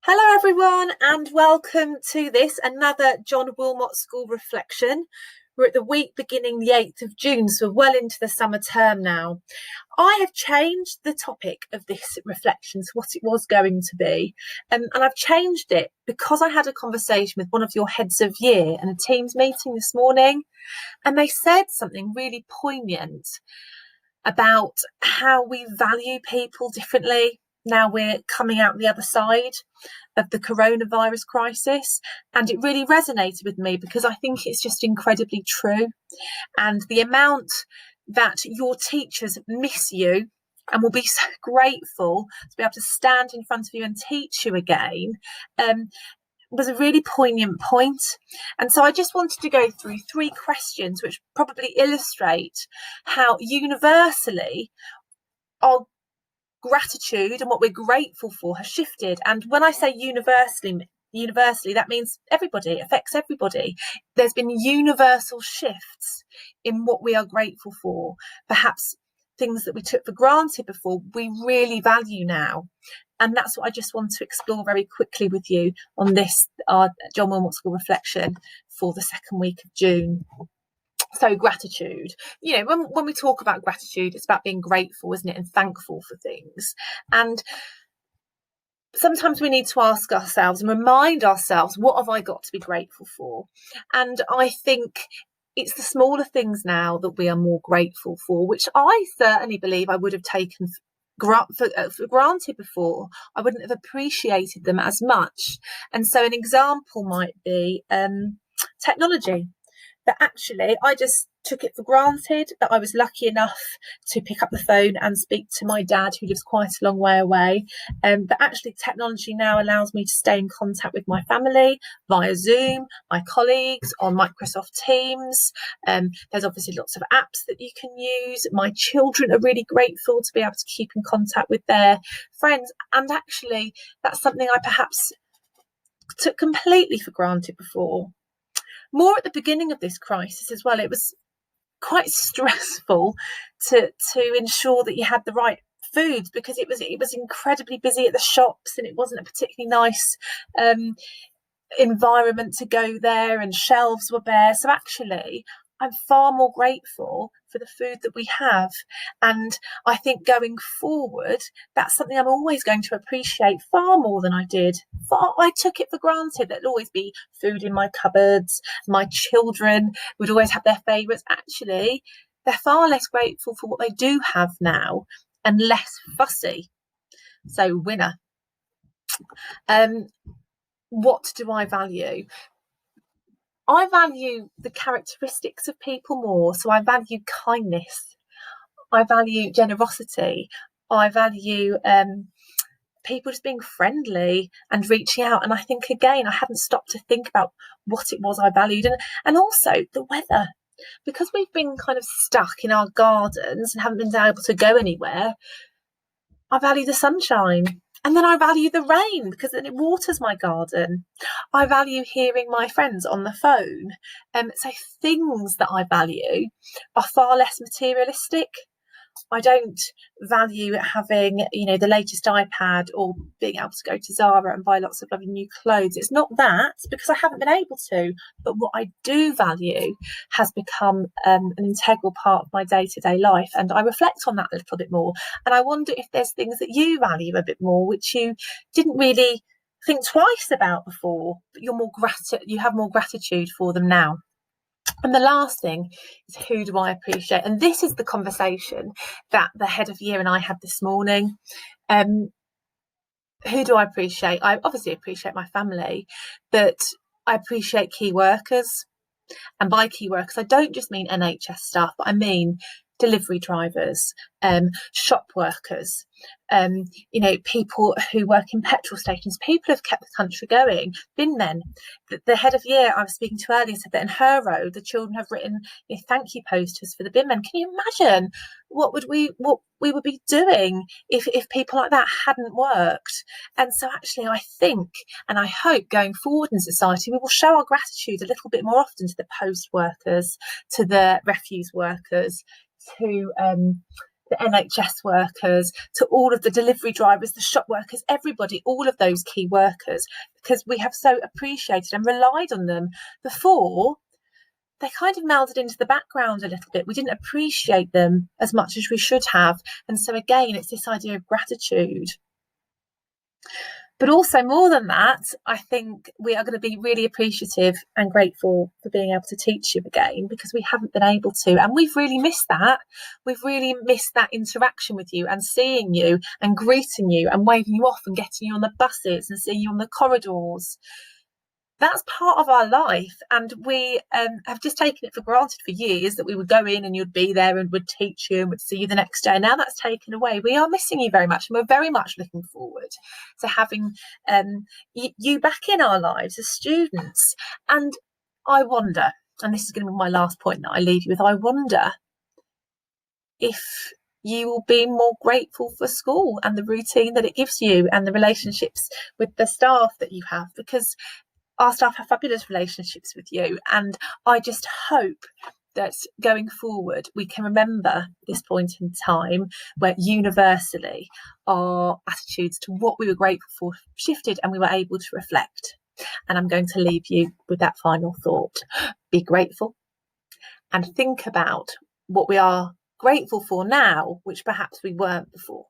Hello everyone and welcome to another John Wilmot School Reflection. We're at the week beginning the 8th of June, so we're well into the summer term now. I have changed the topic of this reflection to what it was going to be, and I've changed it because I had a conversation with one of your heads of year in a Teams meeting this morning, and they said something really poignant about how we value people differently now we're coming out the other side of the coronavirus crisis. And it really resonated with me because I think it's just incredibly true. And the amount that your teachers miss you and will be so grateful to be able to stand in front of you and teach you again was a really poignant point. And so I just wanted to go through 3 questions which probably illustrate how universally our gratitude and what we're grateful for has shifted. And when I say universally, that means everybody. It affects everybody. There's been universal shifts in what we are grateful for. Perhaps things that we took for granted before, we really value now. And that's what I just want to explore very quickly with you on this, our John Wilmot School Reflection for the second week of June. So gratitude, when we talk about gratitude, it's about being grateful, isn't it, and thankful for things. And sometimes we need to ask ourselves and remind ourselves, what have I got to be grateful for? And I think it's the smaller things now that we are more grateful for, which I certainly believe I would have taken for granted before. I wouldn't have appreciated them as much. And so an example might be technology. That actually I just took it for granted that I was lucky enough to pick up the phone and speak to my dad, who lives quite a long way away. But actually technology now allows me to stay in contact with my family via Zoom, my colleagues on Microsoft Teams. There's obviously lots of apps that you can use. My children are really grateful to be able to keep in contact with their friends. And actually that's something I perhaps took completely for granted before. More at the beginning of this crisis as well, it was quite stressful to ensure that you had the right foods, because it was incredibly busy at the shops and it wasn't a particularly nice environment to go there, and shelves were bare. So actually I'm far more grateful for the food that we have. And I think going forward, that's something I'm always going to appreciate far more than I did. I took it for granted that there'd always be food in my cupboards. My children would always have their favourites. Actually, they're far less grateful for what they do have now and less fussy. So winner. What do I value? I value the characteristics of people more. So I value kindness. I value generosity. I value people just being friendly and reaching out. And I think, again, I hadn't stopped to think about what it was I valued. And also the weather. Because we've been kind of stuck in our gardens and haven't been able to go anywhere, I value the sunshine. And then I value the rain because then it waters my garden. I value hearing my friends on the phone. So things that I value are far less materialistic. I don't value having, the latest iPad or being able to go to Zara and buy lots of lovely new clothes. It's not that, because I haven't been able to. But what I do value has become an integral part of my day-to-day life. And I reflect on that a little bit more. And I wonder if there's things that you value a bit more, which you didn't really think twice about before, but you have more gratitude for them now. And the last thing is, who do I appreciate? And this is the conversation that the head of year and I had this morning. Who do I appreciate? I obviously appreciate my family, but I appreciate key workers. And by key workers, I don't just mean NHS staff, but I mean delivery drivers, shop workers, people who work in petrol stations, people who have kept the country going, bin men. The head of year I was speaking to earlier said that in her row, the children have written thank you posters for the bin men. Can you imagine what we would be doing if people like that hadn't worked? And so actually I think, and I hope going forward in society, we will show our gratitude a little bit more often to the post workers, to the refuse workers, to the NHS workers, to all of the delivery drivers, the shop workers, everybody, all of those key workers, because we have so appreciated and relied on them before. They kind of melded into the background a little bit. We didn't appreciate them as much as we should have. And so again, it's this idea of gratitude. But also, more than that, I think we are going to be really appreciative and grateful for being able to teach you again, because we haven't been able to. And we've really missed that. We've really missed that interaction with you and seeing you and greeting you and waving you off and getting you on the buses and seeing you on the corridors. That's part of our life, and we have just taken it for granted for years that we would go in and you'd be there and would teach you and would see you the next day. Now that's taken away. We are missing you very much, and we're very much looking forward to having you back in our lives as students. And I wonder, and this is going to be my last point that I leave you with, I wonder if you will be more grateful for school and the routine that it gives you and the relationships with the staff that you have, because our staff have fabulous relationships with you. And I just hope that going forward, we can remember this point in time where universally our attitudes to what we were grateful for shifted and we were able to reflect. And I'm going to leave you with that final thought. Be grateful and think about what we are grateful for now, which perhaps we weren't before.